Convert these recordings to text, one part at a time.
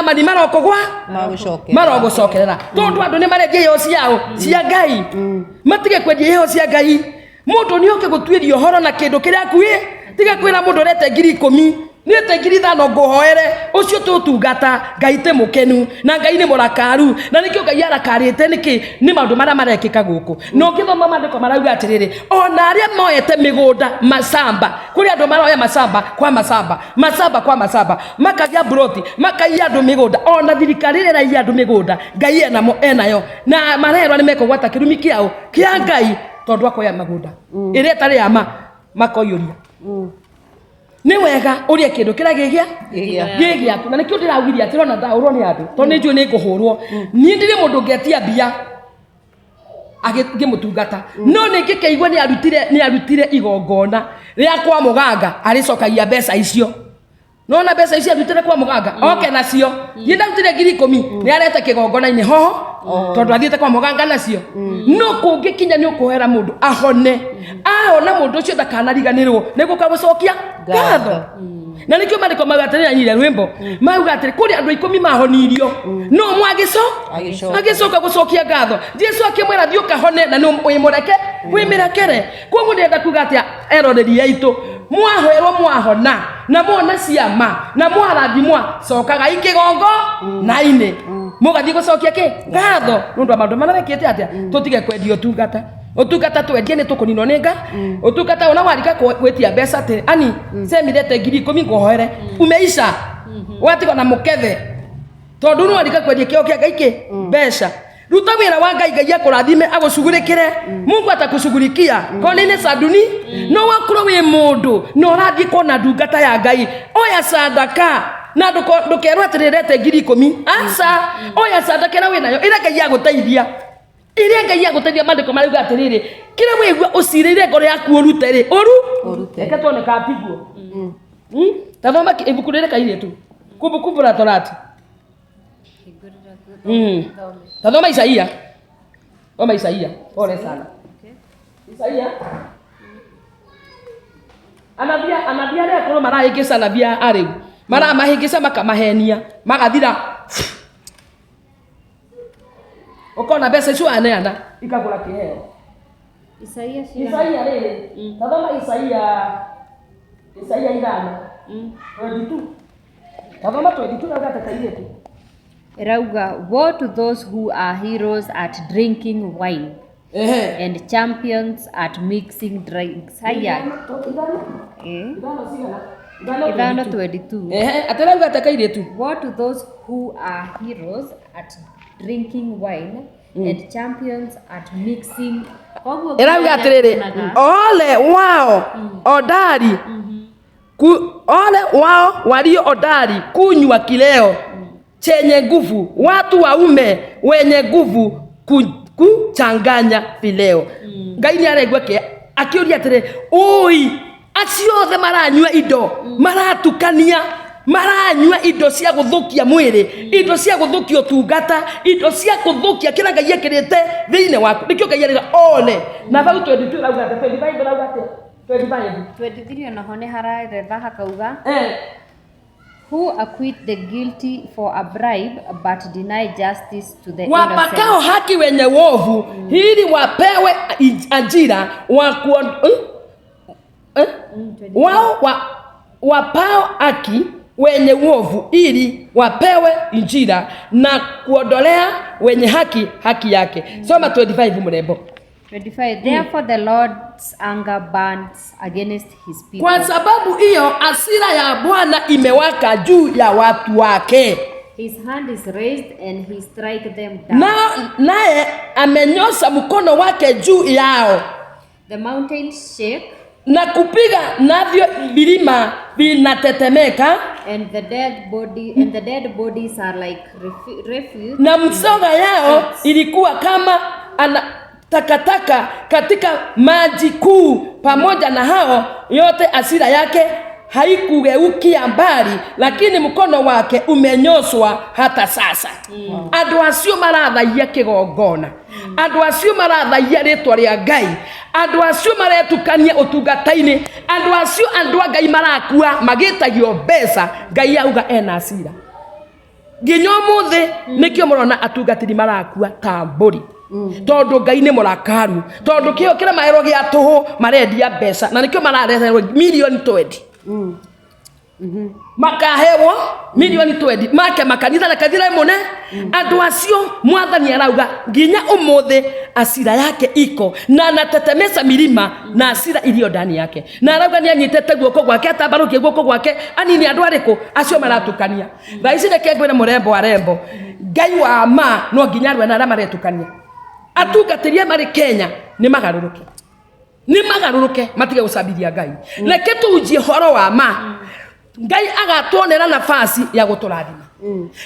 mani marokogwa marogocokerera tondu andu ni marengia yo ciao cia Ngai matige kwendia yo cia Ngai mundu ni oke gutwirio horo na kindu kiria akui tiga kwira mundu rete 10,000 nite 5,000 nguhoere ucio tutungata Ngai te mukenu na Ngai ni murakaru na nikio Ngai arakarite niki ni maundu maria marekika guku no ngithoma mandiko marauga atiriri ona aria moyete migunda masamba kuri andu maroya masamba kwa masamba makagia broti makaia andu migunda ona thirikari ira ia andu migunda Ngai enayo na marerwa ni mekogwata kirumi kiao kia Ngai tondu akoya magunda ire tari ama makoyuria ni wega uria kindu kira gigia na nikio ndiraugithia atirona ndaurwo ni andu tondu njui ni nguhurwo ni ndire mundu ngetia bia agimutungata no ningikeigwa ni arutire igongona ria kwa muganga aricokagia mbeca icio nona mbeca icio arutire kwa muganga oke nacio yenda rutire 10,000 ni arete kigongona-ini hoho tondu athiete kwa muganga nacio no kungikinya ni ukuhera mundu ahone ahona mundu ucio ndakanariganirwo niguo kagucokia ngatho na nikio mandiko magatirira nyire rwimbo mauga atiri kuri andu 10 mahonirio no agicoka gucokia ngatho Jesu akimwira thiuka hone na no wimureke wimirekere koguo ndenda kuga atia eroreri yaitu mwahoerwo mwahona na mona ciama na mwarathimwa cokaga ikigongo na ine mugathi gucokia ki ngatho nundu maundu manarekete atia tutige kwendio utungata twendie ni tukunino ninga utungata ona warika gwetia mbeca te ani semirete 10,000 nguhoere umeisha watigo na mukethe tondu no warika kwendia kio kia Ngai mbeca ruta wira wa Ngai akurathime agucugurikire Mungu atakushughulikia konene saduni no wakuro wi mundu no rathi kona ndungata ya Ngai oya sadaka na ndukerwa atirete 10,000 asa oya sadaka na winayo ira Ngai aguteithia iria Ngai aguteithia mandiko marauga atiriri kira wigua ucirire ngoro yaku urute reke tuone kapigwo tathoma ibuku rire kairitu kumbukumbu la Torati tathoma Isaia pole sana Isaia anabia ria kono marahingisa nabia ariu maramahingisa makamahenia magathira ukona mbeca icio aneana ikagura kiheo Isaia riri tathoma Isaia 5:22 tathoma 22 na gatakairitu Erauga, woe to those who are heroes at drinking wine and champions at mixing drinks. Haya. Idano 22. Aterauga atakairetu. Woe to those who are heroes at drinking wine and champions at mixing. Erauga atiriri, ole wao odari. Ole wao walio odari kunywa kileo chenye nguvu, watu waume wenye nguvu kuchanganya vileo. Ngai ni aregwa ke akiuria atire oi aciothe maranywa indo maratukania maranywa indo cia guthukia mwiri indo cia guthukia utungata indo cia guthukia kira Ngai ekirite thiine waku nikio Ngai ariga ole na vau 22 rauga 25 rauga 23 na hone hararetha hakauga who acquit the guilty for a bribe but deny justice to the innocent. Wapakao haki wenye wovu ili wapewe ajira wapao haki wenye wovu ili wapewe injira na kuondolea wenye haki yake. Soma 25 mrembo. 25 Therefore the Lord's anger burns against his people. Kwa sababu hiyo hasira ya Bwana imewaka juu ya watu wake. His hand is raised and he strike them down. Naye amenyosha mkono wake juu yao. The mountains shake. Na kupiga navyo vilima vinatetemeka. And the dead bodies are like refuse. Na msoga yao ilikuwa kama takataka katika maji kuu. Pamoja na hao yote hasira yake haikugeukia mbali, lakini mkono wake umenyoshwa hata sasa. Andu acio marathaia kigongona, andu acio marathaia ritwa ria Ngai, andu acio maretukania utungata-ini, andu acio andu Ngai marakua magitagio mbeca. Ngai auga ena hasira. nginya muthe nikio murona atungatiri marakua ta mburi tondu Ngai ni murakaru tondu kio kira maero gia tuhu marendia mbeca na nikio marareherwo milioni 20 makahewo milioni 20 make makanitha na kathira mune andu acio mwathani arauga nginya umuthe asira yake iko na anatetemesha milima na asira ilio ndani yake na arauga ni anyitete guoko gwake atambarukie guoko gwake anini andu ariku acio maratukania thaici reke ngwire murembo arembo Ngai wa ma no nginya rwe na ara maretukania atungatĩria mari Kenya ni magaruruke matige gucambithia Ngai na ketujie horo wa ma Ngai agatuonera nafasi ya guturathima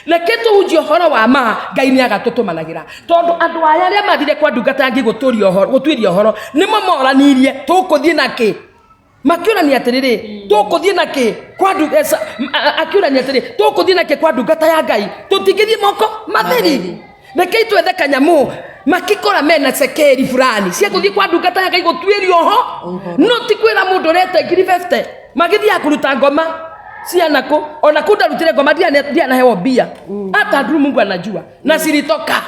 na ketujie horo wa ma Ngai ni agatutumanagira tondu andu aya aria mathire kwa ndungata ngi gutwiria horo ni mamoranirie tukuthie naki makiurania atiriri tukuthie naki kwa ndungata akiurania atiriri tukuthie naki kwa ndungata ya Ngai tutingithie moko matheri Rekei twethe kanyamu makikora mena sekeri fulani cia kuthii kwa ndungata ya Ngai gutwirio ho no ti kwira mundu rete ngiri 50 magithia kuruta ngoma ciana ko ona kundarutire ngoma diana hewa bia hata nduru Mungu anajua na silitoka.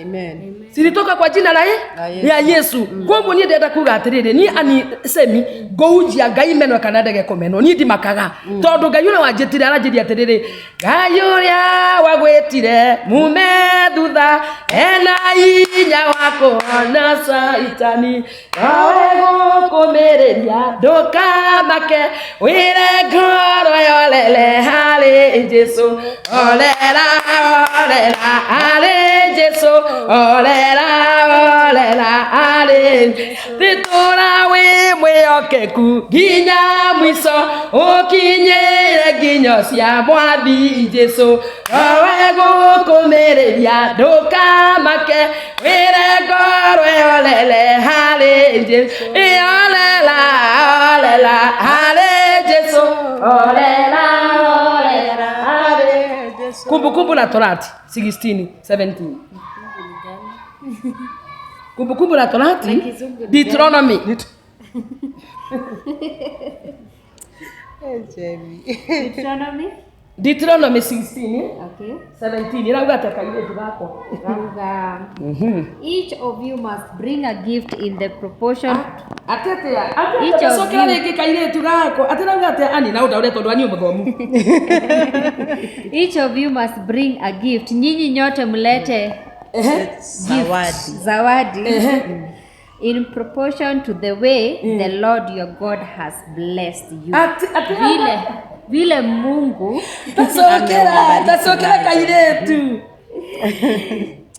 Amen. Silitoka kwa jina la ya Yesu. Kwa hivyo ni ndenda kuga atiriri ni ani semi goujia Ngai meno kana ndege komeno ni ndi makaga tondu Ngai ura wanjitire aranjiria atiriri Ngai uria wagwetire mume thutha ena inya wako na saitani nawe gukumireria ndukamake wire ngoro yolele hari Jesu olera hari Jesu olera ale titora we mweokeku ginya mwiso okinyere ginyo cia mwathi Jesu awe gukumireria ndukamake wire ngoro olele hale Jesu olela hale Jesu olela hale Jesu. Kumbukumbu la Torati 16:17. Kumbukumbu la Torati Deuteronomy Deuteronomy 16 okay 17 irauga takaire ndugako rauga each of you must bring a gift in the proportion each of you reke kaire ndugako atirauga ate ani na undaure tondu ani umuthomu each of you must bring a gift nyinyi nyote mlete zawadi in proportion to the way the Lord your God has blessed you. Vile Mungu tasokera kairetu.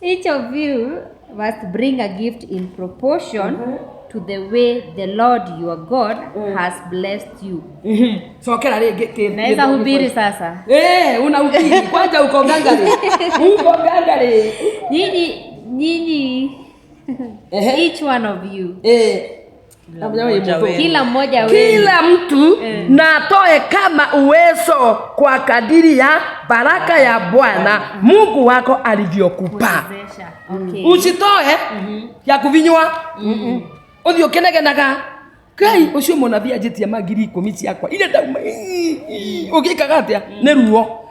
Each of you must bring a gift in proportion to the way the Lord your God has blessed you. Sokera rege naweza hubiri sasa. Unahubiri kwanza uko ngangari. Uko ngangari. Nyinyi each one of you. Kila mmoja wewe. Kila mtu na atoe kama uwezo kwa kadiri ya baraka ya Bwana Mungu wako alivyokupa. Okay. Usitoe ya kuvinywa. Uthio kenegenaga. Kai ucio munabii ajitia magiri 10 ciakwa. Ile dauma. Ugikaga atia ne ruo.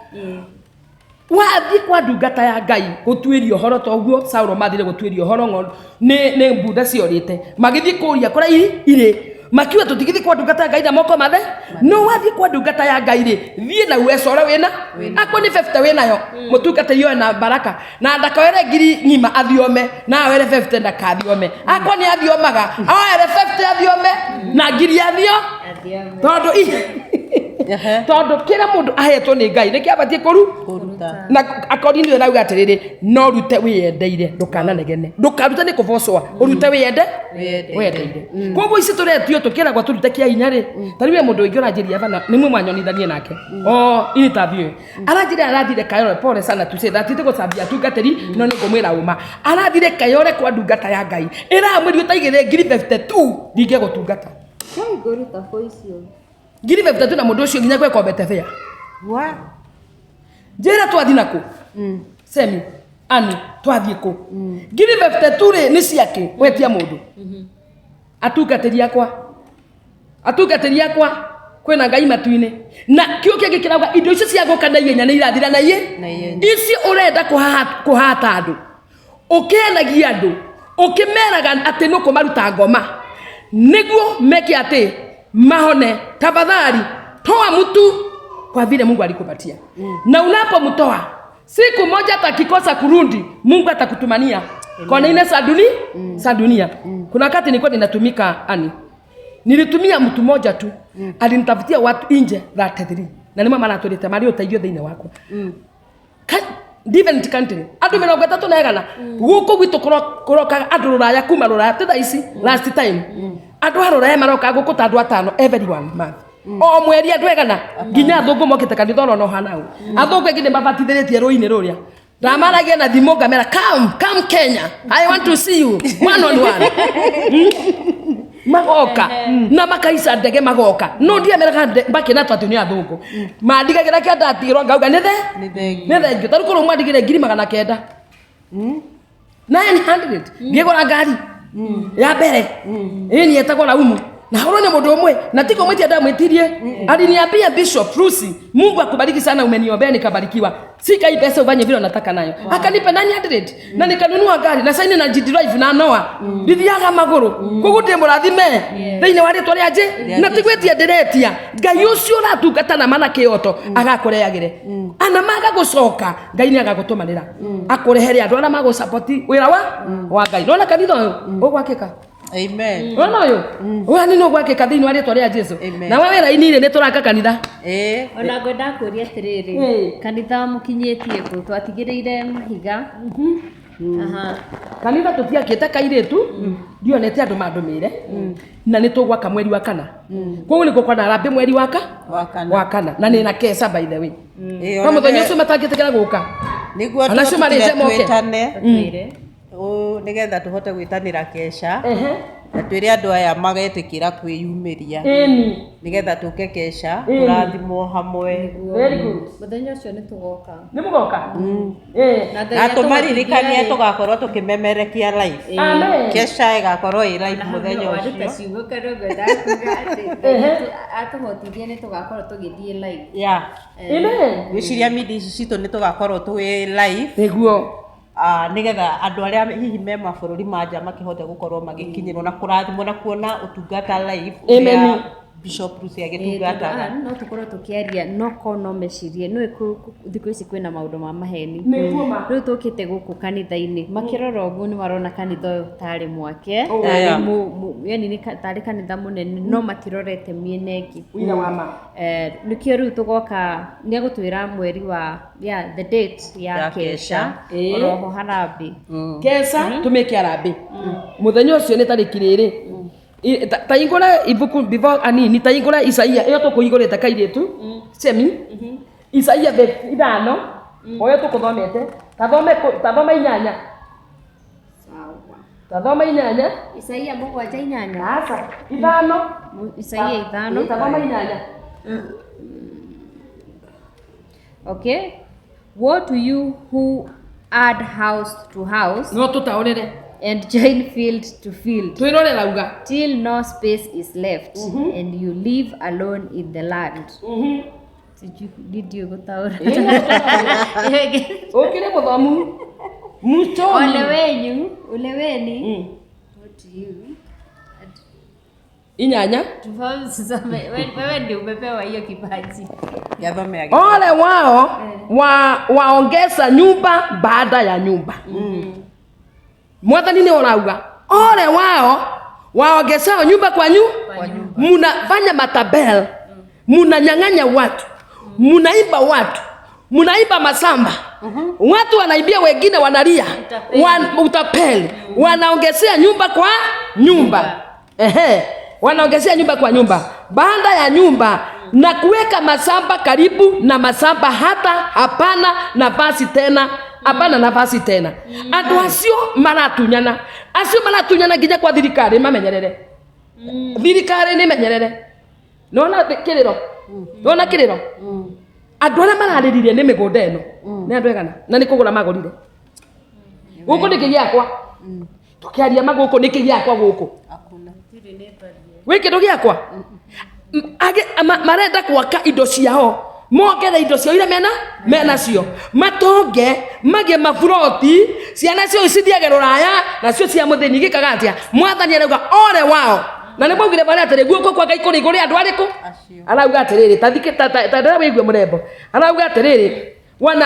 Wathi kwa ndungata ya Ngai gutwirio horo toguo Saulo mathire gutwirio horo ne mbunda ciorite magithi kuria kora ire makiwa tutigithi kwa ndungata ya Ngai na moko mathe no wathi kwa ndungata ya Ngai ri thie na uesore wina akwa ni 50 wina yo mutungata yo na baraka na ndakawere ngiri ngima athiome na were 50 ndakathiome akwa ni athiomaga awere 50 athiome na ngiri athio tondu kira mundu ahetwo ni Ngai niki abatie kuruta na according to rauga atiriri no rute wiyendeire ndukananegene ndukaruta ni kuvocwa urute wiyendeire koguo ici turetio tukiragwa turute kia hinya ri tariwe mundu ingi uranjiria bana ni mwe mwanyonithanie nake interview arathire kayore pole sana tu say that ite gucambia tungateri no ni ngumwira uma arathire kayore kwa ndungata ya Ngai iramwiri utaigire ngiri 52 ndinge gutungata kai goruta foicio ngiri 52 na mundu ucio nginya kwe kombete fea wa njira twathi nako semi ani twathi ko ngiri 52 ri ni ciake wetia mundu atungateria kwa kwina ngai matu-ini na kio kingi kirauga indo icio cia guka na ihenya ni irathira na ici urenda kuhata andu ukienagia andu ukimeraga ati nuko maruta ngoma niguo meke ati mahone. Tafadhali toa mtu kwa vile Mungu alikupatia. Na unapomtoa siku moja atakikosa kurudi, Mungu atakutumania kwa nini sa dunia. Kuna wakati nilikuwa ninatumika nilitumia mtu moja tu alinitafutia watu nje 33 na nima mara tulete mali utaigio thine wako different country andu 30 na egana guko gwitu kuroka andu ruraya kuma ruraya titha ici last time andu ruraya maroka guko ta andu 5 every one month o mweri andu egana nginya thungu mokite kanitha no hanau athungu engine mabatithiritie ruini ruria ramaragia na thimo ngamera come Kenya, I want to see you one on one. Magoka na makaisa ndege magoka no ndia meraga bakina twatu ni athungu mandigagira kianda atirwo ngauga ni thengi taruko rumwa ndigire 900 900 ngigora ngari ya mbere ni etagwo na umu na horone mundu umwe na tiko mwitia ndamwitirie aliniambia Bishop Rusi, Mungu akubariki sana, umeniombea nikabarikiwa, sika hii pesa ufanye vile unataka nayo. Akanipa 900 na nikanunua gari na saini na drive na noa ndithiaga maguru kugutie murathime thiine wa ritwa ria je na tigwetia ndiretia ngai ucio ratungata na mana kioto agakureagire ana maga gucoka ngai ni agagutumanira akurehere andu ara mago support wira wa ngai nona kanitha uyu ugwakika. Amen. Ona yo. Wani no gwake kathini wale tore ya Jesu. Na wewe raini ile netoraka kanitha. Ona ngoda kuria tiriri. Kanitha mukinyetie ku twatigireire mahiga. Aha. Kanitha tutiakite kairetu ndio nete andu mandumire. Na nitugwaka mweri wa kana. Koguo niko kwa rambe mweri wa kana. Na nina kesa by the way. Kwa muthenya ucio matagitikira guka. Niguo twetane. Nigetha tuhote gwitanira kesha na twire andu aya magetikira kwiyumiria nigetha tuke kesha turathimwo hamwe. Very good. Muthenya ucio nitugoka na tumaririkanie tugakorwo tukimemerekia live. Amen. Kesha igakorwo i live muthenya ucio ciugo karogo ndakuga ati atumotithie ni tugakorwo tugithie live. Yeah. Amen. Gwiciria media citu ni tugakorwo tuwi live niguo nigetha andu aria hihi me mabururi manja makihote gukorwo magikinyirwo na kurathimwo na kuona utungata live. Amen. Bishop Rusi agitungata no tukorwo tukiaria no kono mecirie no thikũ ici kwina maundu ma maheni riu tukite guku kanitha-ini makirora uguo ni marona kanitha uyu tari mwake yani ni tari kanitha munene no matirorete miene ingi nikio riu tugoka ni agutwira mweri wa the date ya kesha oroho harambi kesha tumeke arambi muthenya ucio ni tariki riri taingura ibuku before ni taingura Isaia iyo tukuigurite kairetu semi Isaia 5 oyo tukuthomete tathoma 8 sawa tathoma 8 Isaia 7:8 asa 5 Isaia 5 tathoma 8 okay. Woe to you who add house to house no tutaonere and join field to field till no space is left and you live alone in the land. Did you go taura? Okay, muthomu mutoni ule wenyu what do you inyanya wewe ndio umepewa hiyo kipaji ole wao waongeza nyumba baada ya nyumba. Mwathani ni orauga ole wao waongezao nyumba kwa munafanya matabel munanyang'anya watu munaiba watu munaiba masamba watu wanaibia wengine wanalia utapeli wanaongezea nyumba kwa nyumba wanaongezea nyumba kwa nyumba baada ya nyumba na kuweka masamba karibu na masamba hata hapana nafasi tena andu acio maratunyana nginya kwa thirikari mamenyerere thirikari ni menyerere nona kiriro andu aria marariririe ni migunda eno ni andu egana na ni kugura magurire guku ni kigiakwa tukiaria maguku ni kigiakwa guku akuna wi kindu giakwa marenda gwaka indo ciao mongere indo cio ire mena cio matonge mage mafuroti ciana cio cithiage ruraya nacio cia muthini gikagatia mwathani arauga ore wao na nä maugire barä atä rä guoko kwa ngai kå rä igå rä andå arä kå arauga atä rä rä tandä wäigua må rembo arauga atä rä rä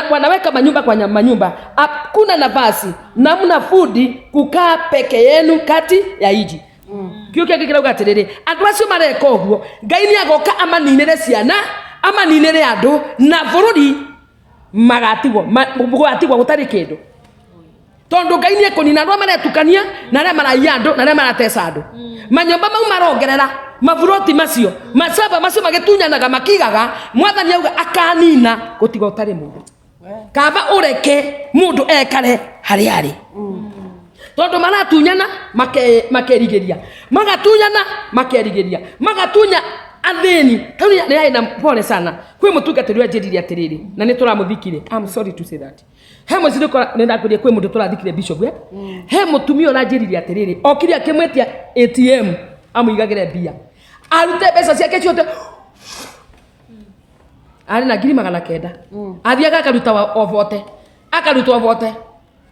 wanaweka manyumba kwa manyumba hakuna nafasi namna fudi kukaa peke yenu kati ya iji kio kia kirauga atä rä rä andå acio mareka å guo ngai nä agoka amaninä ciana amaninä andå na bå rå ri magatigwo gå tarä kä ndå tondå ngai nä ekå nina andå maretukania na arä a maraia andå na arä a marateca andå manyomba mau marongerera maburoti macio macamba macio magitunyanaga makigaga mwathani auga akanina gutiga utari mundu kaba ureke mundu ekare hari ari tondu maratunyana makerigeria magatunyana makerigeria magatunya athini tani ni aina pole sana kwi mutungatiri ajiriria atiriri na ni turamuthikire I'm sorry to say that he muciriko nenda kuria kwi mundu turathikire bishop he mutumio urajiriria atiriri okiri akimwetia ATM amuigagire bia arute pesa ciake ciothe ari na ngiri 900 athiaga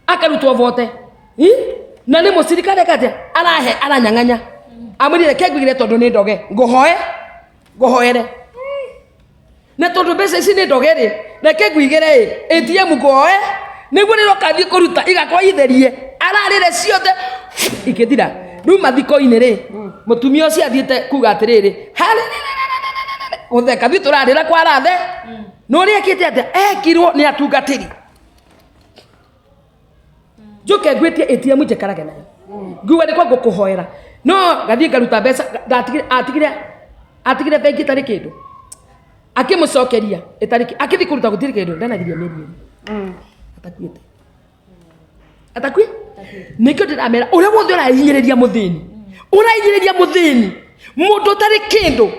akaruta ovote na ni mucirikare kate aranyang'anya amwirire kengwigire tondu ni ndoge nguhoere na tondu mbeca ici ni ndoge ri reke ngwigire ATM ngoe niguo riro kathie kuruta igakwa itherie ararire ciothe ikithira riu mathiko-ini ri mutumia ucio athiite kuga atiriri utheka thi turarira kwa rathe no ri ekite ate ekirwo ni atungatiri njuke ngwitie ATM njekarage nayo nguwe ni kwa ngukuhoera no gathie ngaruta mbeca atigire bengi tari kindu akimucokeria itariki akithi kuruta gutiri kindu ndanagiria meri atakwite nikio ndiramera uria wothe urahinyiriria muthini mundu tari kindu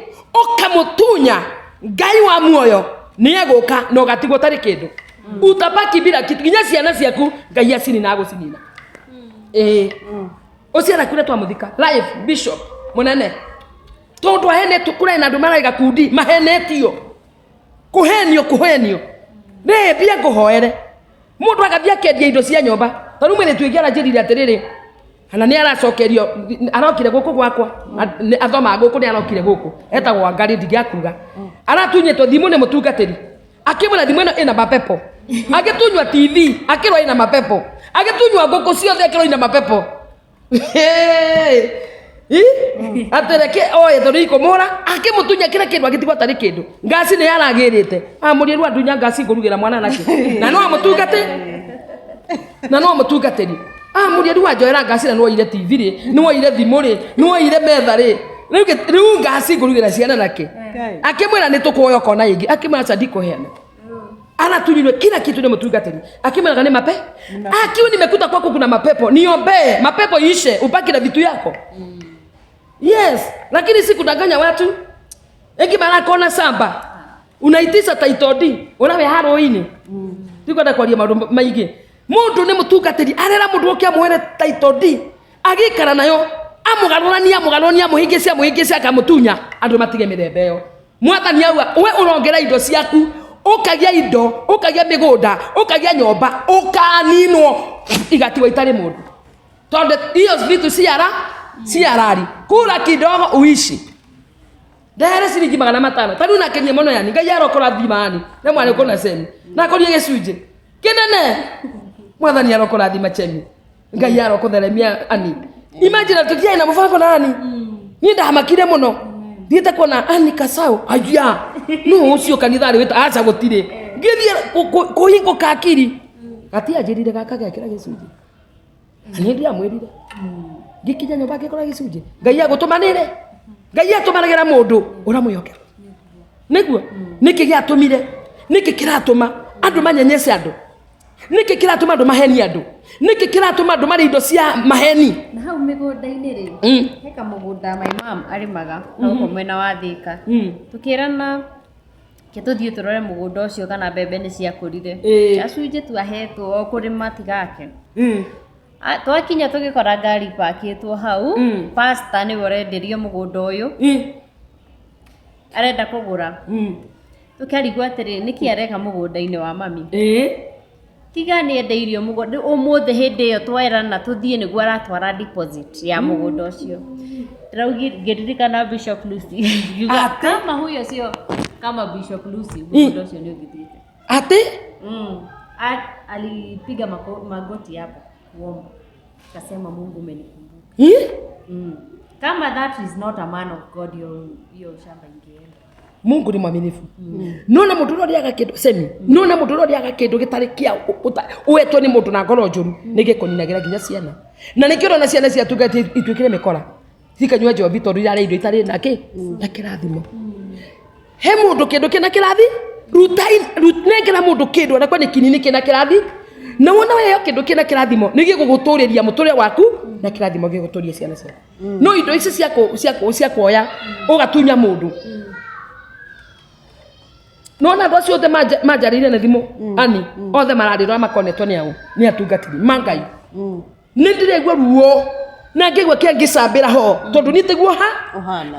ukamutunya ngai wa muoyo ni aguka no gatigwo tari kindu utabaki bila kitu ginya ciana ciaku ngai acini na gucinina uciara kure twamuthika live bishop munene tondu ahene tukura na andu maraiga kundi mahenetio kuhenio ne bia nguhoere mundu agathia kendia indo cia nyomba taru mwene twingiara njirire atiriri ana ni aracokerio arokire guku gwakwa athoma guku ni arokire guku etagwo ngari ndigakuga aratunyetwo thimu ni mutungatiri akimura thimu ino ina mapepo agitunywa TV akirwa ina mapepo agitunywa guku ciothe akirwa ina mapepo atereke oye thoriko mora akimutunya kira kindu agitigwa tari kindu ngasi ni yaragirite amuriru andunya ngasi ngurugira mwana nake na no amutungatiri amuriru ajoera ngasi na no ire TV ri no ire thimu ri no ire metha ri riu ngasi ngurugira ciana nake akimwira ni tukuoya kona ingi akimwira sadi kuheana anatunywe kila kitu ni mutungatiri akimwira ni akiwa nimekuta kwako kuna mapepo niombe mapepo ishe upaki na vitu yako yes lakini si kudanganya watu eki barakona samba unaitisa taitodi unawe haroini tikwenda kwaria maundu maigi mundu ni mutungatiri arera mundu okia muhere taitodi agikara nayo amugarurania muhingicia akamutunya andu matige mithembe yo mwathani auga we urongera indo ciaku ukagia indo ukagia migunda ukagia nyomba ukaninwo igatigwo itari mundu tondu hiyo vitu ciarari kula kidogo uishi ndere ciringi 500 tari na kenye mono yani ngai arokora thimani ne mwana kona semi na korie gicunje kinene mwathani arokora thima chemi ngai arokotheremia ani imagine tukia ina mufango nani ni ndamakire muno thiete kuona ani kasao aya no ucio kanithari wita acha gutire ngithie kuhingo kakiri gatia njirire gaka gekira gicunje ani ndia mwirire gikinya nyomba ngikora gicunje ngai agutumanire ngai atumanagira mundu uramuyokera niguo niki giatumire niki kiratuma andu manyenyese andu niki kiratuma andu maheni andu niki kiratuma andu mari indo cia maheni na hau migunda-ini ri heka mugunda my mom arimaga no mwena wa Thika tukirana kituthie turore mugunda ucio kana mbembe ni ciakurire acunje tu ahetwo kurima tigake twakinya tugikora ngari pakitwo hau pastor ni worenderio mugunda uyu arenda kugura tukarigwo atiri niki areka mugunda-ini wa mami tiga ni endeirio mugunda umuthi hindi iyo twairana tuthie niguo aratwara deposit ya mugunda ucio ndaugi ngiririkana Bishop Lucy kama huyo sio kama Bishop Lucy mugunda ucio ni ugithite ati alipiga magoti hapo kuomba akasema Mungu umenikumbuka kama that is not a man of God hiyo shamba ingeenda. Mungu ni mwaminifu. Nona mundu rodiaga kindu semi. Nona mundu rodiaga kindu gitari kia uwetwo ni mundu na ngoro njuru nigikuninagera nginya ciana. Na nikiro na ciana cia tugati itwikire mikora. Thikanywa njobi tondu irare indo itari na ki na kirathimo. He mundu kindu kina kirathi nengera mundu kindu na kwa ni kinini kina kirathi. Na wona weyo kindu kina kirathimo nigiguguturiria muture waku na kirathimo giguturia ciana cia. No indo ici cia kuoya ugatunya mundu. Nona andu acio othe manjarire na thimu ani othe mararira makonetwo ni ao ni atungatiri mangai ni ndiregwa ruo na ngegwa kia ngisambira ho tondu ni teguo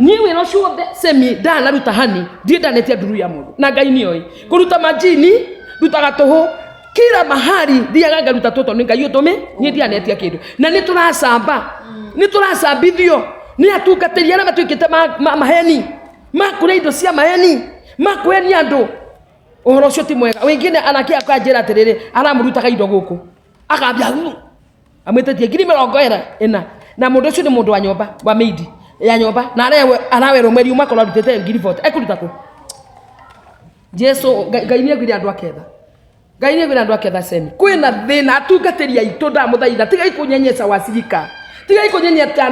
ni wira ucio othe semi ndana ruta hani ndiendanetie nduru ya mundu na ngai ni oi kuruta majini rutaga tuhu kila mahali thiaga ngaruta toto ni ngai utumi ni ndianetie kindu na ni turacambithio ni atungatiri ara matwikite maheni makure indo cia maheni makweni andu uhoro cio ti mwega wengine anakia akanjira atiriri aramurutaga indo guku akambia amwitetie ngiri 40 na mundu ucio ni mundu wa nyomba wa maid ya nyomba na arawerwo mweri umwe korwo arutite ngiri 40 ekuruta ku Jesu ngai ni agwire andu aketha ngai ni agwire andu aketha semi kwina thina atungatiri aitu ndamuthaitha tiga ikunyenyesa wasirika tiga ikunyenyeta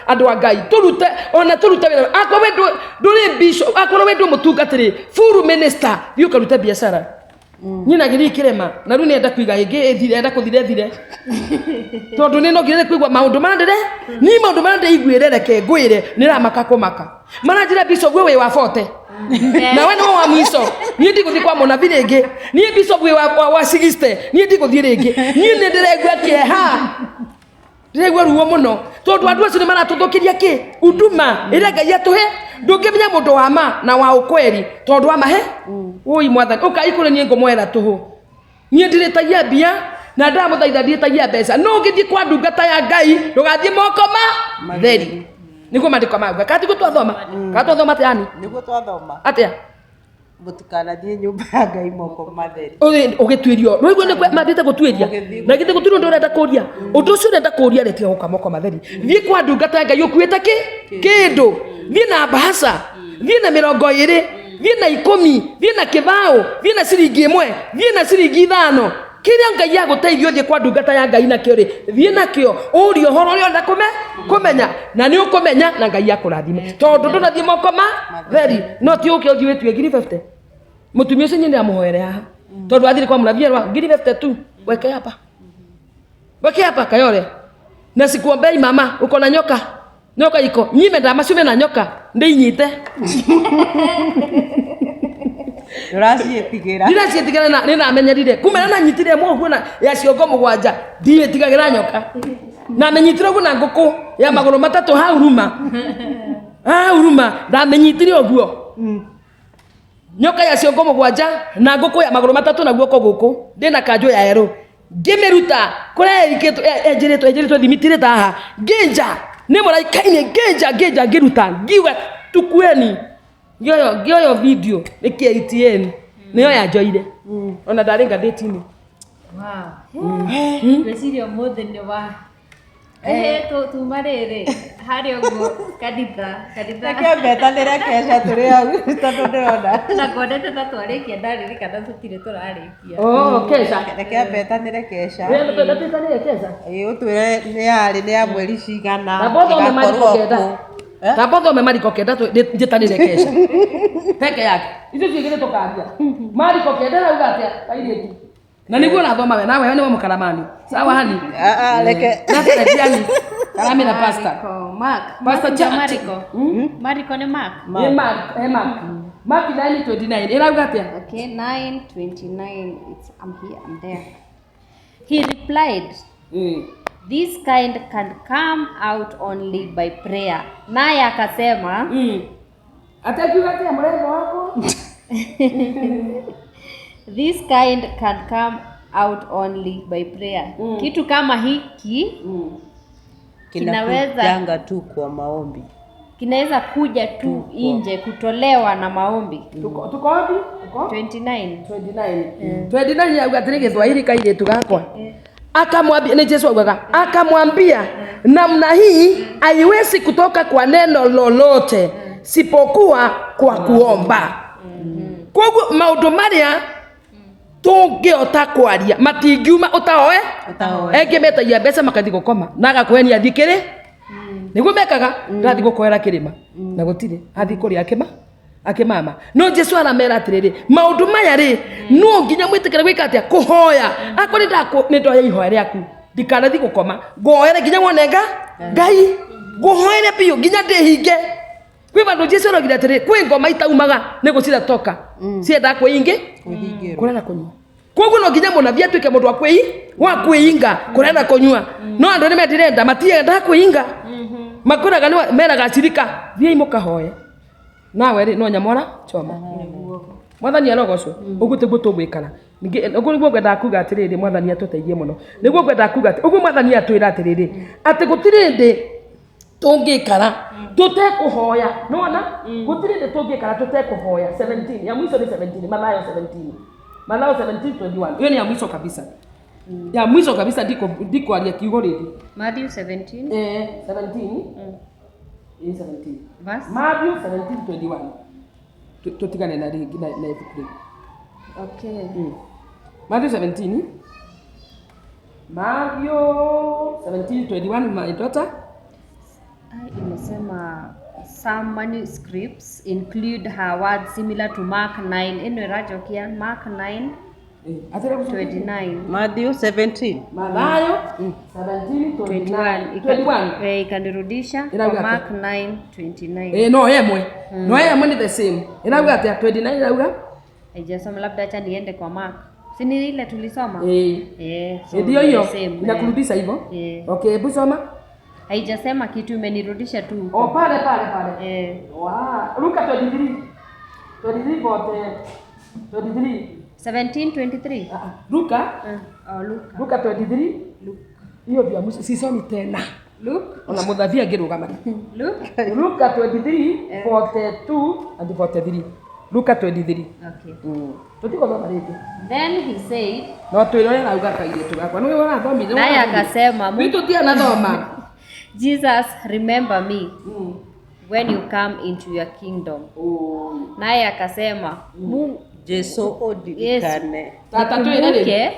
andu ngai turute wira akorwo nduri bishop akorwo ndu mutungatiri full minister thiuka rute biashara nyina giri kirema na riu nenda kwiga ingi ethire enda kuthire tondu ni no ngire kwigwa maundu mandire ni maundu mandire igwire reke ngwire niramaka kumaka maranjira bishop we wa 40 na we no wa mwiso ni ndi kuthi kwa mona viringi ni bishop we wa 60 ni ndi kuthi ringi ni ndiregwa kieha ndiregwa ruo muno tondu andu acio ni maratuthukiria ki uduma ira ngai atuhe ndungimenya mundu wa ma na wa ukweli tondu wa mahe ui mwathani ukaikure ni ngomwera tuhu ni ndiritagia bia na ndamuthaitha nditagia mbeca no ngithie kwa ndungata ya ngai ndugathie moko theri niguo mandiko magwa kati gutwathoma katwathoma tani niguo twathoma atia mutikanathie nyumba ya ngai moko matheri ugitwirio no iguo ni mandite gutwiria na gite gutwirio ndurenda kuria undu ucio urenda kuria retia guka moko matheri thie kwa ndungata ya ngai ukuite kindu thie na bahasa thie na 20 thie na 10 thie na kibao thie na ciringi 1 thie na ciringi 5 kiria ngai aguteithio thie kwa ndungata ya ngai na kio ri thie na kio urio horo ri onda kumenya na ni ukumenya na ngai akurathime tondu ndunathie moko matheri no ti uke uthi wetue ngiri 50 mutumia ucio nyine amuhoere haha tondu athire kwa mravia rwa ngiri 50 tu weke hapa kayore na sikuombei mama uko na nyoka iko nyime ndamacume na nyoka ndinyite ndiracietigira na nina amenyerire kumena na nyitire mwoguo na ya ciongo 7 ndietigagira nyoka na menyitire uguo na nguku ya maguru 3 ha uruma ndamenyitire uguo nyoka ya ciongo 7 na nguku ya maguru 3 na guoko guku ndina kanjo ya ero ngimiruta kure ikito ejiritwe thimitire taha nginja ni muraikaine nginja ngiruta ngiwe tukueni ngioyo video niki ATN niyo ya joire ona ndarenga datini Presidio mothe ni wa tumarere hari uguo kaditha ke betanire kesha turi au tondu ndona na kodete tatwarikia ndariri kana tutire turarikia kesha ke betanire kesha wewe betanire kesha utwire ni ya mweri cigana na bodo mariko kenda njitanire kesha peke yake icio ciigire tukambia mariko kenda rauga atia kairĩtu na niguo nathoma we nawe ni wa mukaramani sawa hani leke yani karamina pasta Pastor Mariko ni Mark ni Mark Mark 9:29 irauga atia okay 9:29 I'm here I'm there he replied this kind can come out only by prayer naye akasema Atakiuga ati mrembo wako. This kind can come out only by prayer. Kitu kama hiki kinaweza janga tu kwa maombi. Kinaweza kuja tu nje kutolewa na maombi. Tuko wapi? Tuko 29. 29 ya ugatirige Swahili kaile tukakwa. Akamwambia ni Yesu agaga. Akamwambia namna hii haiwezi kutoka kwa neno lolote sipokuwa kwa kuomba. Kwa hivyo maundu maria tungiota kwaria matingiuma utaoe engimetagia mbeca makathi gukoma na agakwenia thikiri niguo mekaga ngathi gukoera kirima na gutire athi kuria akimama no Jesu aramera atiriri maundu maya ri no nginya mwitikire gwika atia kuhoya akori ni ndoya ihoya riaku ndikanathi gukoma ngoere nginya wonenga ngai nguhoere piyo nginya ndihinge kwi bandu Jesu aragira atiriri kwi ngoma itaumaga ni gucira toka cienda kwingi kurana kunywa koguo no nginya munabii atuike mundu wa kwinga kurana kunywa no andu ni mendirenda matienda kwinga makoraga ni meraga cirika thie mukahoye nawe ri no nyamora choma mwathani arogocwo ugu tiguo tugwikara niguo ngwenda kuga atiriri mwathani atuteithie muno niguo ngwenda kuga ugu mwathani atwira atiriri ati gutiri ndi tungikara tutekuhoya nona gutiri ndi tungikara tutekuhoya 17 ya mwisho ni 17 Mathayo 17:21 hiyo ni ya mwisho kabisa ya mwisho kabisa ndiko alia kiugo riri Matthew 17 17 17 verse Matthew 17:21 tutigane na ringi na ifuku. Okay. Matthew 17 my daughter imesema some manuscripts include her words similar to Mark 9 eno rajokia Mark 9:29 Matthew 17 Mathayo 17:21 ikanirudisha kwa Mark 9:29 no yemwe ni the same inauga ati 29 inauga haijasoma labda acha niende kwa Mark si ni ile tulisoma so ndio hiyo inakurudisha hivyo okay hebu soma haijasema kitu imenirudisha tu pale Luka 23 17:23 Luka Luka 23 hiyo ndio mwisho sisomi tena Luke ona mudhavia ngirugama Luka 23:42 and 43 Luka 23 okay tutiko thoma rĩngĩ then he said no twirore na uga kaire tugakwa nĩ wona thomire naye akasema vitu tia na thoma Jesus remember me when you come into your kingdom naye akasema Yesu odirikane tata twirore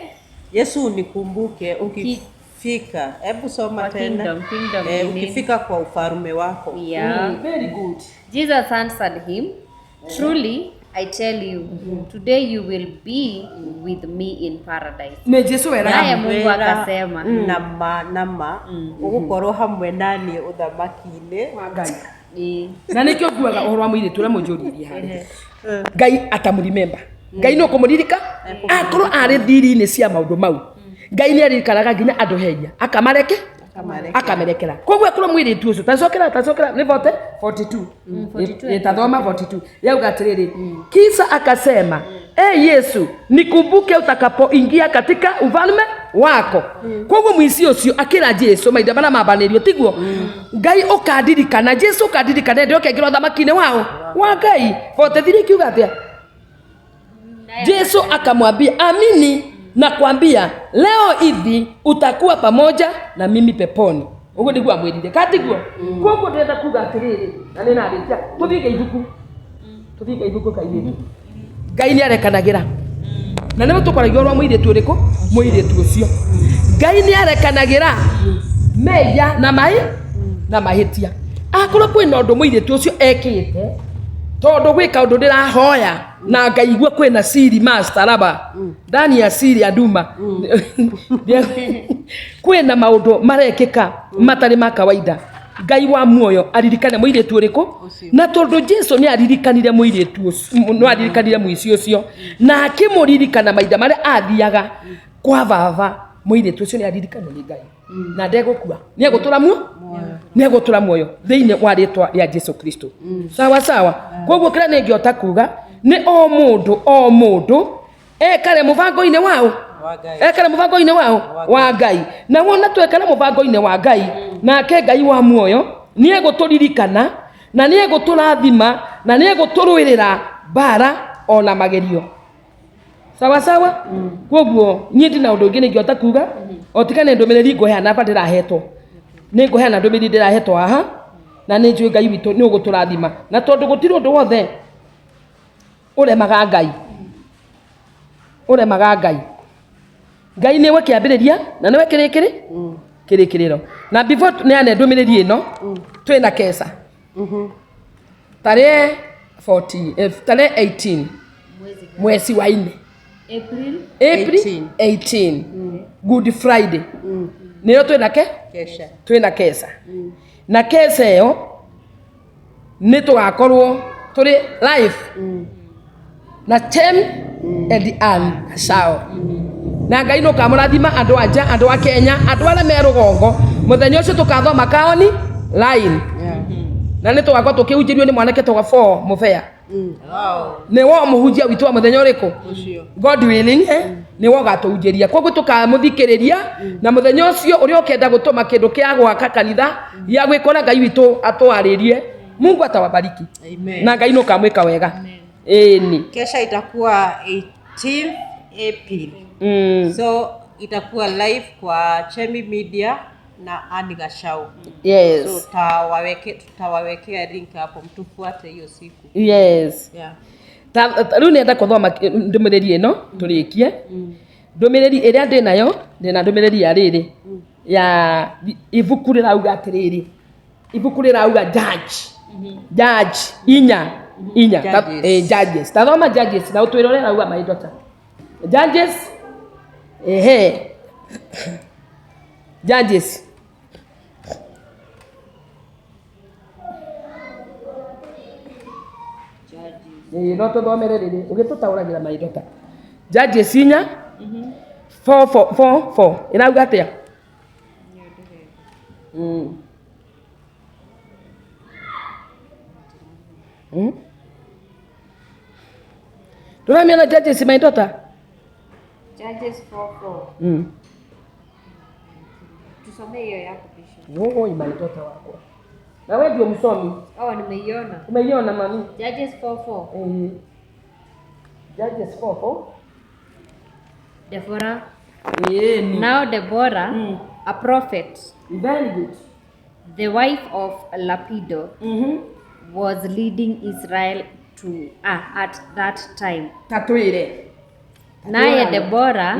Yesu nikumbuke ukifika hebu soma tena kingdom ukifika kwa ufalme wako very good Jesus answered him truly I tell you today you will be with me in paradise ne Jesu era naye Mungu akasema nama ugukorwo hamwe nani uthamaki-ini wa Ngai na nikio kuaga uhoro wa mwiri tule mujuririe hari Ngai atamurimemba Ngai no kumuririka akorwo ari thiri-ini cia maundu mau Ngai ni aririkanaga nginya andu henya akamerekera koguo akorwo mwiri tu ucio tacokera ni vote 42 tathoma 42 yauga atiriri kisa akasema Yesu nikumbuke utakapoingia katika ufalme wako koguo mwisi ucio akira Jesu maida bana mabanirio tiguo Ngai ukadirikana Jesu ukadirikana ndio kengiro thamaki-ini wao wa Ngai 43 kiuga atia Jesu akamwambia amini nakwambia leo hivi utakuwa pamoja na mimi peponi ugo niguo amwirire katiguo koguo ndenda kuga atiriri na ni naritia tuthinge ibuku kaire Ngai ni arekanagira na nimo tukoragio rwa muiritu uriku muiritu ucio Ngai ni arekanagira meya na mahitia akorwo kwina undu muiritu ucio ekite tondu gwika undu ndirahoya na ngaigua kwina siri master raba ndani ya siri anduma kwina maundu marekika matari ma kawaida Ngai wa muoyo aririkane muiritu uriku na tondu Jesu ni aririkanire muiritu no aririkanire muici ucio na akimuririkana maida mari athiaga kwa baba muire tucio ni aririkano ni Ngai na ndegukua ni egutura muoyo ni egutura muoyo thiini wa ritwa ya Jesu Kristo sawa sawa koguo kira ni ngiota kuga ni o mundu ekare mubango-ini wao ekare mubango-ini wao wa Ngai na wona twekara mubango-ini wa Ngai nake Ngai wa muoyo ni eguturirikana na ni eguturathima na ni eguturwirira bara ona magerio sawa sawa koguo nyindi na undu ngine ngiota kuga otikane ndumiriri nguheana ba ndirahetwo ni nguheana ndumiriri ndirahetwo aha na ni njui Ngai witu ni uguturathima na tondu gutiri undu wothe uremaga Ngai Ngai niwe kiambiriria na niwe kirikiriro na before neane ndumiriri ino twina kesa tarehe 18 mwezi wa 4 April 18 Good Friday niyo twina kesa na kesa yo ni tugakorwo turi live na Tem and Ann sao na Ngai no kamurathima andu anja andu a Kenya andu ala me rugongo muthenya ucio tukathoma kaoni line na ni tugakwa tukiunjirio ni mwanake toga 4 mufea ni wo muhunjia witu wa muthenya uriku God willing ni wo gatuunjiria koguo tukamuthikiriria na muthenya ucio uri okenda gutuma kindu kia gwaka kanitha ya gwikora Ngai witu atwaririe Mungu atawabariki na Ngai no kamwika wega ni kesha itakuwa 18 April so itakuwa live kwa Chemi Media na Aniga Show. Yes. So tutawawekea link hapo mtufuate hiyo siku. Yes. Yeah. Riu nenda kuthoma ndumiriri ino turikie. Ndumiriri iria ndinayo ndina ndumiriri ya riri ya ibuku rirauga atiriri. Ibuku rirauga judge inya judges. Tathoma judges na utwirore rauga maidota. Judges Judges no tuthomere riri ugitutauragira maidota Judges inya 4 irauga atia turamia na Judges maidota Judges 4:4 tusome hiyo yako bisho maidota wako na wewe ndio msomi nimeiona umeiona mami Judges 4:4 Judges 4:4 Deborah now Deborah a prophet very good the wife of Lapido was leading Israel to at that time tatuire naye Deborah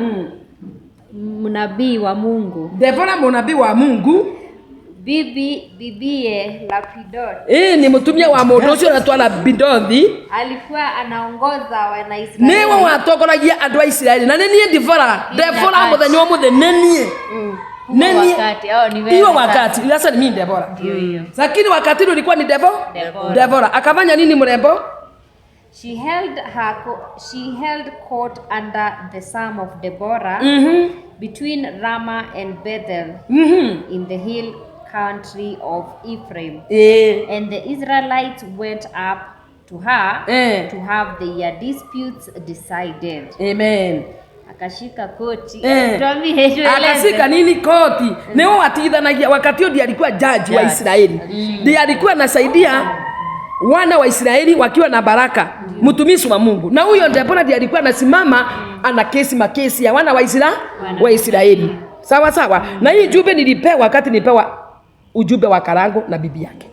mnabii wa Mungu Deborah mnabii wa Mungu bibiye Lapido ni mtumia wa mundu ucio anatwa Lapidothi alikuwa anaongoza wana Israeli niwe watogoragia andu a Israeli na nie Deborah muthenya umuthe nenie hiyo wakati sasa ni mimi Deborah lakini wakati ule ilikuwa ni Deborah akafanya nini mrembo she held court under the sum of Deborah between Ramah and Bethel in the hill country of Ephraim and the Israelites went up to her to have their disputes decided. Amen. Akashika koti akashika nini koti nao watithanagia wakati huo ndiye alikuwa judge wa Israeli ndiye alikuwa anasaidia wana wa Israeli wakiwa na baraka mtumishi wa Mungu na huyo Deborah ndiye alikuwa anasimama ana makesi ya wana wa Israeli sawa sawa na hii jumbe nilipewa wakati nilipewa ujumbe wa Karangu na bibi yake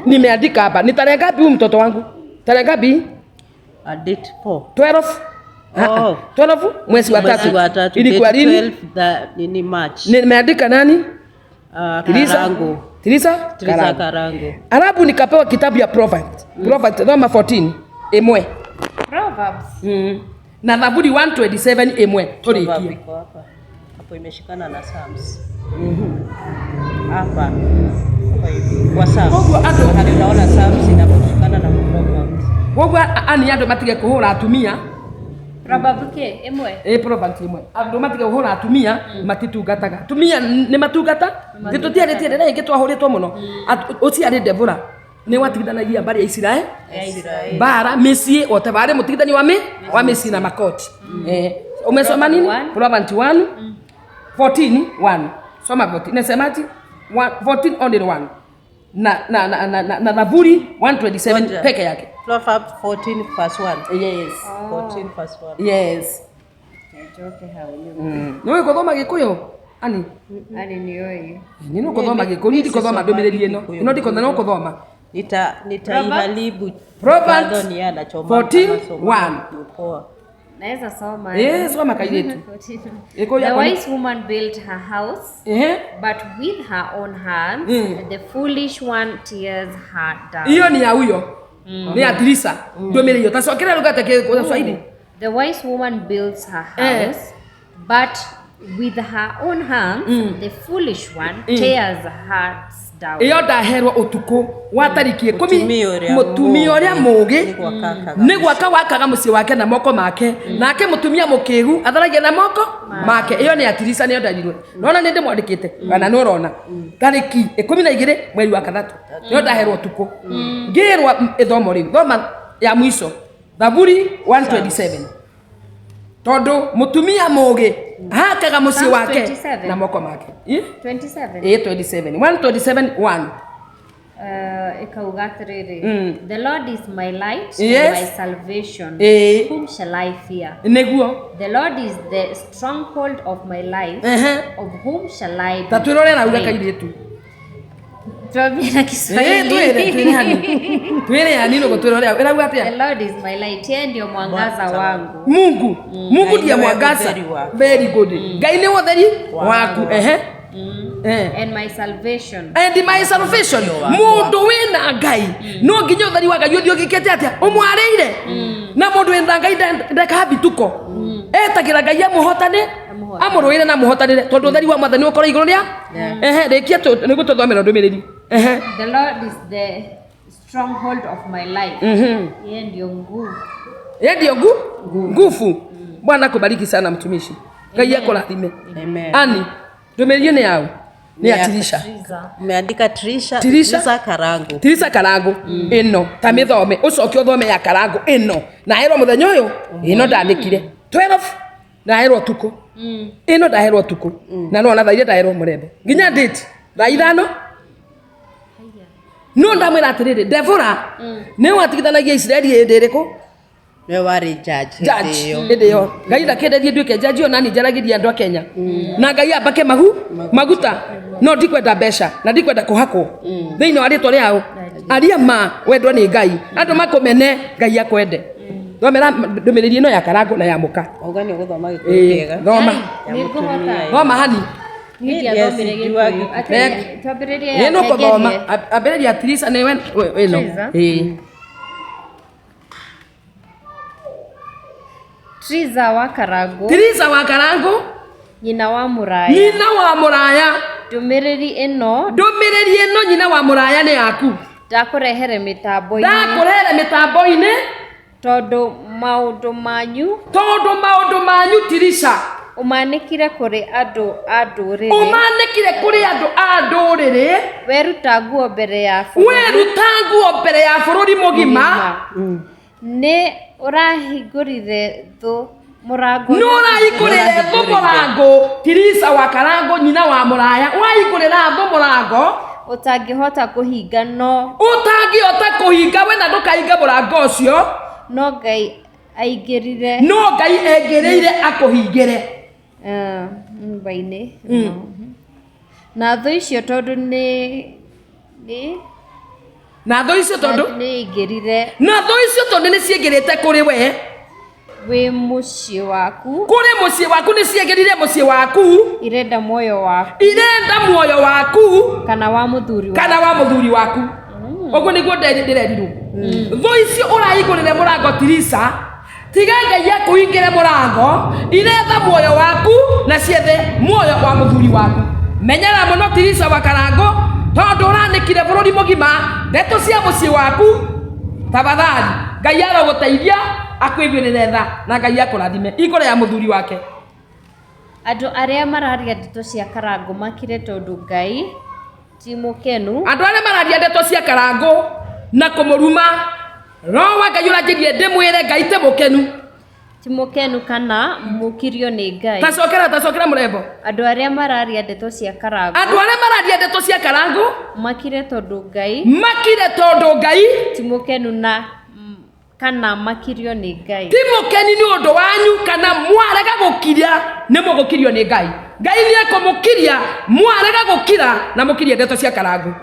nimeandika hapa ni tarehe ngapi huyu mtoto wangu tarehe ngapi date 4 12 mwezi wa 3 ilikuwa lini ni March nimeandika nani TRIZAH Karangu Arabu nikapewa kitabu ya Proverbs Roma 14 emwe Proverbs na Zaburi 127 emwe tulikie hapo imeshikana na Psalms hapa kwa Psalms hadi unaona Psalms inashikana na Proverbs wogo ani ando matige kuhura atumia Probably imwe. Province imwe. Andu matige uhora atumia matitungataga. Atumia ni matungata. Gitutiare tiare na ingi twahuritwo muno. Uciari Debora ni watigithanagia mbari ya Israel. Bara misi otebare mutigithani wa misi na makoti. Umesoma nini? Province 1 14:1. Soma 14. Nasemaje? 14 only 1. Na Zaburi 127 peke yake. Proverbs 14 verse 1. Yes. 14 verse 1. Yes. Njoke hau. Niwe kuthoma Gikuyu? Ani? Ani nioi. Ni no kuthoma Gikuyu, ndi kuthoma ndumiriri ino. Ino ndi kuthoma no kuthoma. Nitaiharibu. Proverbs 14:1. Naweza soma. Soma kailetu. The wise woman built her house, but with her own hands, the foolish one tears her down. Hiyo ni ya huyo. Ni ya TRIZAH. Ndumiriri hiyo. Tasokera lugha take kwa Swahili. The wise woman builds her house, but with her own hands, the foolish one tears her down. Iyo ndaherwo utuku wa tariki 10 mutumia uria mugi ni gwaka wakaga mucii wake na moko make nake mutumia mukigu atharagia na moko make. Iyo ni ya TRIZAH niyo ndarirwe. Nona nindi mwandikite kana no rona tariki 12 mweri wa kathatu niyo ndaherwo utuku ngirwa ithomo riu thoma ya mwisho Zaburi 127 tondu mutumia mugi hakaga mucii wake na moko make. 27. 27. 127:1. Ikauga atiriri. The Lord is my light, Yes. my salvation. Whom shall I fear? Niguo. The Lord is the stronghold of my life. Of whom shall I be Tatwirore na uga afraid? kairetu. Tuambie na Kiswahili. Twire yani no gutwirore iragu atia. The Lord is my light, yeye ndio mwangaza wangu. Mungu ndiye mwangaza. Very good. Ngai ni wotheri waku. And my salvation. And my salvation. Mundu wina Ngai no nginya utheri wa Ngai uthio gikete atia umwareire na mundu wina Ngai ndaka bituko etagira Ngai amuhotane amurwire na muhotanire tondu utheri wa Mwathani ukora iguru ria rikia tu ni gututhomera ndumiriri. The Lord is the stronghold of my life. Yeye ndio nguvu. Yeye ndio nguvu. Bwana kubariki sana mtumishi. Ngai akurathime. Amen. Ani ndumiriri ni yao ni ya TRIZAH. Umeandika TRIZAH Karangu. TRIZAH Karangu ino ta mithome ucoke uthome ya Karangu ino na herwo muthenya uyu ino ndamikire 12 na herwo tuko ino ndaherwo tuko na no na thaire ndaherwo murembe nginya date thaa 5 no ndamwira atiriri Debora ni watigithanagia Israeli ndiriku We wari judge. Ndio. Ngai ndakenderie nduike judge ona ni njaragiria andu a Kenya. Na Ngai ambake maguta. No ndikwenda mbeca na ndikwenda kuhakwo. Thiini wa ritwa riao. Aria ma wendwo ni Ngai. Andu makumene Ngai akwende. Thomera ndumiriri ino ya Karangu na ya muka. Auga ni guthoma Gikuyu kiega. Thoma. Thoma hani. Ino kuthoma. Ambiriria TRIZAH ni ino. TRIZAH wa Karangu. TRIZAH wa Karangu. Nyina wa Muraya. Nyina wa Muraya. Ndumiriri ino nyina wa Muraya ni yaku. Ndakurehere mitambo-ini. Tondu maundu manyu TRIZAH. umanikire kuri andu a nduriri. Weruta nguo mbere ya bururi mugima. Ni urahingurire thu murango. TRIZAH wa Karangu nyina wa Muraya wahingurira thu murango utangihota kuhinga we na ndukahinga murango ucio no Ngai aingirire akuhingire nyumba-ini. Na thu icio tondu ni ingirire ni ciingirite kuri we wi mucii waku ni ciingirire mucii waku irenda muoyo waku kana wa muthuri waku oguo niguo ndirendirwo thu icio urahingurire murango TRIZAH tiga Ngai akuhingire murango iretha muoyo waku na ciethe muoyo wa muthuri waku. Menyera muno TRIZAH wa Karangu tondu uranikire bururi mugima ndeto cia mucii waku tabathari Ngai aroguteithia akwiguirire tha na Ngai akurathime ikore ya muthuri wake. Andũ arĩa mararia ndeto cia Karangu makire tondu Ngai ti mũkenu. Andũ arĩa mararia ndeto cia Karangu na kumuruma roho wa Ngai ũranjĩrie ndĩmwĩre Ngai ti mũkenu. Ti mũkenu kana mũkirio nĩ Ngai. Tacokera mũrembo. Andũ arĩa mararia ndeto cia Karangu. Andũ arĩa mararia ndeto cia Karangu makire tondu Ngai. Makire tondu Ngai ti mũkenu na kana makirio nĩ Ngai. Ti mũkeni nĩ ũndũ wanyu kana mwarega gũkiria nĩ mũgũkirio nĩ Ngai. Ngai nĩ ekũmũkiria mwarega gũkira na mũkirie ndeto cia Karangu.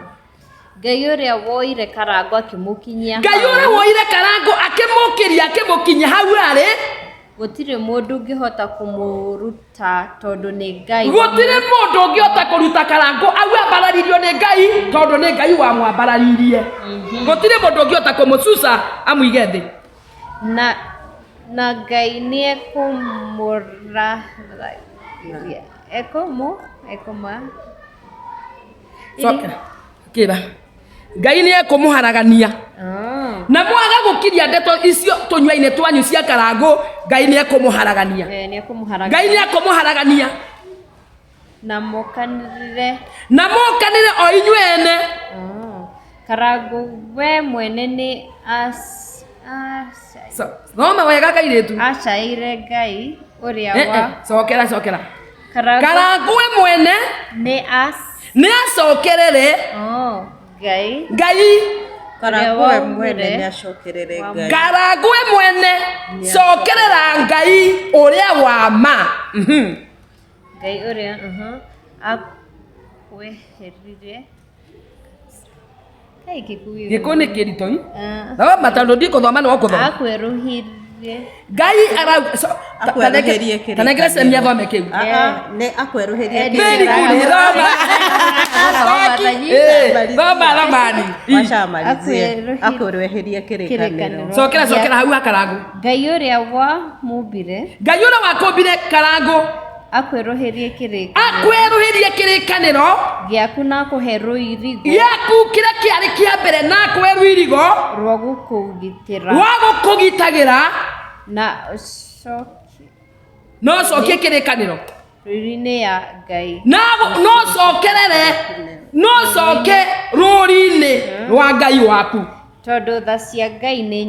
Ngai ũrĩa woire Karangu akĩmũkinyia. Ngai ũrĩa woire Karangu akĩmũkinyia hau arĩ. Gũtirĩ mũndũ ũngĩhota kũmũruta tondu nĩ Ngai. Gũtirĩ mũndũ ũngĩhota kũruta Karangu au ambararirio nĩ Ngai tondu nĩ Ngai wa mwambararirie. Gũtirĩ mũndũ ũngĩhota kũmũcuca amũige thĩ. Na Ngai nĩ ekũmũra Kiba Ngai nĩ ekũmũharagania. Na mwaga gũkiria ndeto icio tũnyua-inĩ twanyu cia Karangu Ngai nĩ ekũmũharagania. Ngai nĩ ekũmũharagania. Na mũkanire o inyuene. Karangu we mwene nĩ Thoma wega kairitu. Acaire Ngai ũrĩa wa. Cokera. Karangu we mwene nĩ acokerere Ngai. Karangu we mwene nĩ acokerere Ngai. Karangu we mwene cokerera Ngai ũrĩa wa ma. Ngai ũrĩa akweherire. Gĩkũ nĩ kĩritũ. Thoma tondũ ndikũthoma no kũthoma. Akweruhirie. Ngai akweruhirie kĩrĩkanĩro. Tanengere semia thome kĩu. Nĩ akweruhirie kĩrĩkanĩro. Thoma thamani. Akweruhirie kĩrĩkanĩro. Cokera hau Karangu. Ngai ũrĩa wamumbire. Ngai ũrĩa wakũmbire Karangu. Akweruhirie kĩrĩkanĩro. Akweruhirie kĩrĩkanĩro. Gĩaku na kũhe rũirigo. Gĩaku kĩrĩa kĩarĩ kĩa mbere na kũhe rũirigo. Rwa gũkũgitĩra. Rwa gũkũgitagĩra. Na no cokie kĩrĩkanĩro. Rũri-inĩ ya Ngai. No coke rũri-inĩ rwa Ngai waku. Tondu tha cia Ngai nĩ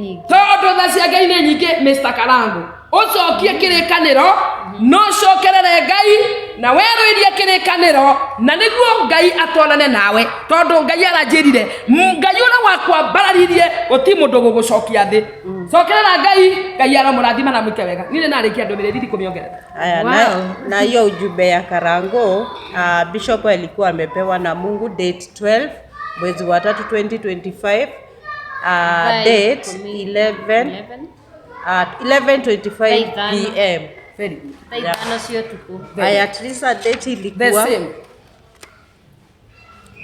nyingĩ. Mr. Karangu. Ucokie kĩrĩkanĩro no cokerere Ngai na werũirie kĩrĩkanĩro na nĩguo Ngai atwarane nawe tondu Ngai aranjĩrire Ngai ũrĩa wakwambararirie gũti mũndũ gũgũcokia thĩ. Cokerera Ngai aramũrathima na mwĩke wega. Niĩ nĩnarĩkia ndũmĩrĩri ndikũmĩongerera. Na hiyo ujumbe ya Karangu Bishop alikuwa amepewa na Mungu date 12 mwezi wa 3 2025 date 11:25 PM. Thaithano cia ũtukũ. Aya TRIZAH date ilikuwa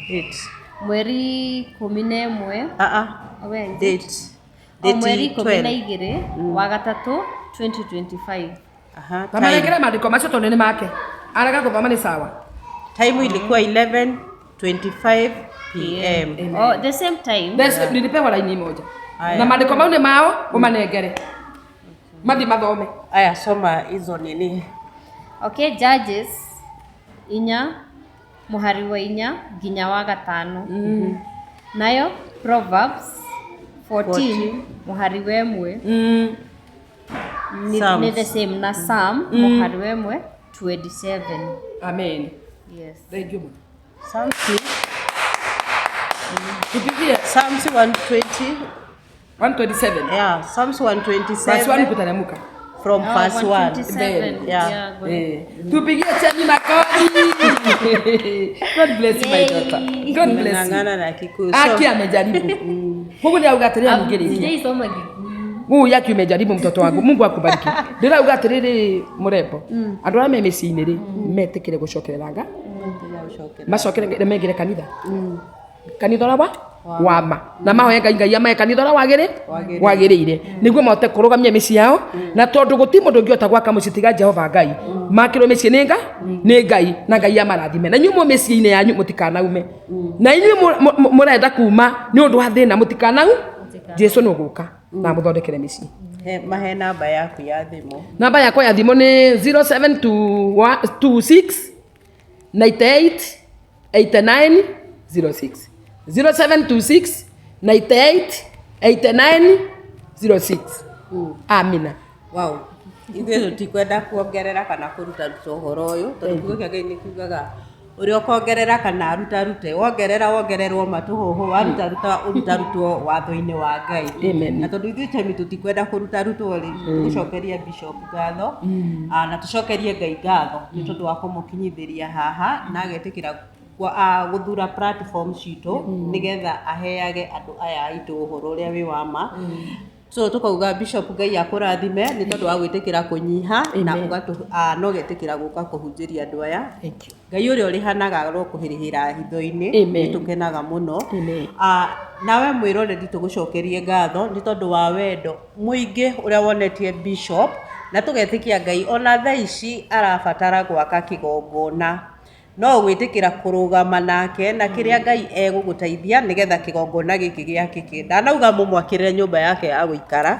date mweri 11 date mweri 12 wa gatatũ 2025. Tamarengere maandĩko macio tondu nĩ make. Arega gũthoma nĩ sawa. Time ilikuwa 11:25 PM. The same time. Nilipewa laini moja. Na maandĩko mau nĩ mao umanengere. Mathi mathome. Aya soma hizo nini. Okay, Judges 4 muhari wa 4 nginya wa 5. Nayo Proverbs 14 muhari wa 1. Ni the same na Psalm muhari wa 1 27. Amen. Yes. Thank you. Psalms 120 127. Yeah, Psalms 127. Verse 1 kutaremuka. From verse 1. 127. Yeah. Tupigie cheni makofi. God bless you my daughter. God bless you. Ngana na Kikuyu. Aki amejaribu. Mungu ni augatirira mugiriki. Sijaisoma Kikuyu. Mungu yaki umejaribu mtoto wangu. Mungu akubariki. Ndira ugatiriri murembo. Andu arĩa me mĩciĩ-inĩ rĩ metikire gucokerera Ngai. Macokere megire kanitha. Kanitha wa wama na mahoya Ngai amae kanitha wagĩrĩire nĩguo mahote kũrũgamia mĩciĩ yao na tondũ gũti mũndũ ũngĩhota gwaka mũciĩ tiga Jehova Ngai makĩrwo mĩciĩ nĩ Ngai na Ngai amarathime na inyuĩ mĩciĩ-inĩ yanyu mũtikanaume na inyuĩ mũrenda kuma nĩ ũndũ wa thĩna mũtikanau Jesu nĩ ũgũka na mũthondekere mĩciĩ. Mahe namba yaku ya thimu. Namba yakwa ya thimu ni 0726 98 89 06. 0726 98 89 06. Amina. Wow. Ithuĩ tũtikwenda kuongerera kana kũruta ũhoro ũyũ tondũ kiugo kĩa Ngai nĩ kiugaga ũrĩa ũkongerera kana arutarute wongererwo matũhũhũ warutarutwo watho-inĩ wa Ngai. Na tondũ ithuĩ temi tũtikwenda kũrutarutwo rĩ tũcokerie Bishop ngatho na tũcokerie Ngai ngatho nĩ tondũ wa kũmũkinyithĩria haha na agetĩkĩra gũthura platform citũ nĩgetha aheage andũ aya aitũ ũhoro ũrĩa wĩ wa ma. So tukauga Bishop Ngai akũrathime nĩ tondũ wa gwĩtĩkĩra kũnyiha na no getĩkĩra gũka kũhunjĩria andũ aya. Ngai ũrĩa ũrĩhanaga ro kũhĩrĩhĩra hitho-inĩ nĩ tũkenaga mũno. Nawe mwĩroreri tũgũcokerie ngatho nĩ tondũ wa wendo mũingĩ ũrĩa wonetie Bishop na tũgetĩkia Ngai ona thaa ici arabatara gwaka kĩgongona. No gwĩtĩkĩra kũrũgama nake na kĩrĩa Ngai egũgũteithia nĩgetha kĩgongona gĩkĩ gĩakĩke. Ndanauga mũmwakĩrĩre nyũmba yake ya gũikara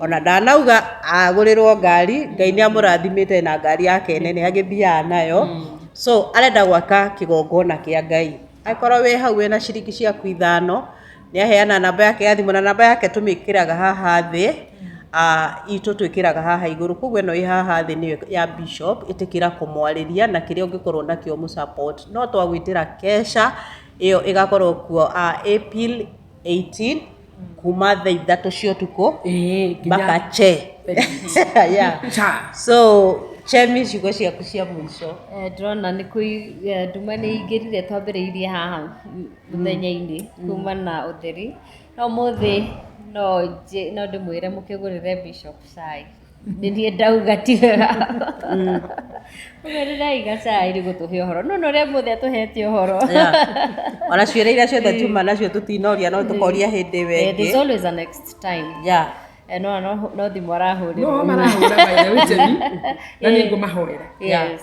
ona ndanauga agũrĩrwo ngari. Ngai nĩ amũrathimĩte na ngari yake nene agĩthiaga nayo. So arenda gwaka kĩgongona kĩa Ngai. Akorwo wĩ hau wĩna ciringi ciaku 5 nĩ aheana namba yake ya thimũ na namba yake tũmĩkĩraga haha thĩ. Itũ twĩkĩraga haha igũrũ koguo ĩno ĩ haha thĩ nĩyo ya Bishop ĩtĩkĩra kũmwarĩria na kĩrĩa ũngĩkorwo nakĩo mũsupport. No twagwĩtĩra kesha ĩyo ĩgakorwo kuo April 18 kuma thaa 3 cia ũtukũ mpaka che. So Chemi ciugo ciaku cia mũico. Ndĩrona nĩ nduma nĩ ingĩrire twambĩrĩirie haha mũthenya-inĩ kuma na ũtheri no mũthĩ no ndĩmwĩre mũkĩgũrĩre Bishop cai. Nĩ niĩ ndauga ti wega. Mũgũrĩre iga cai nĩ gũtũhe ũhoro. No ũrĩa mũthĩ atũhete ũhoro. Ona ciũria iria ciothe tuma nacio tũtinoria no tũkoria hĩndĩ wengĩ. There's always a next time. No thimũ arahũrĩrwo. No marahũra by the way na nĩ ngũmahoera. Yes.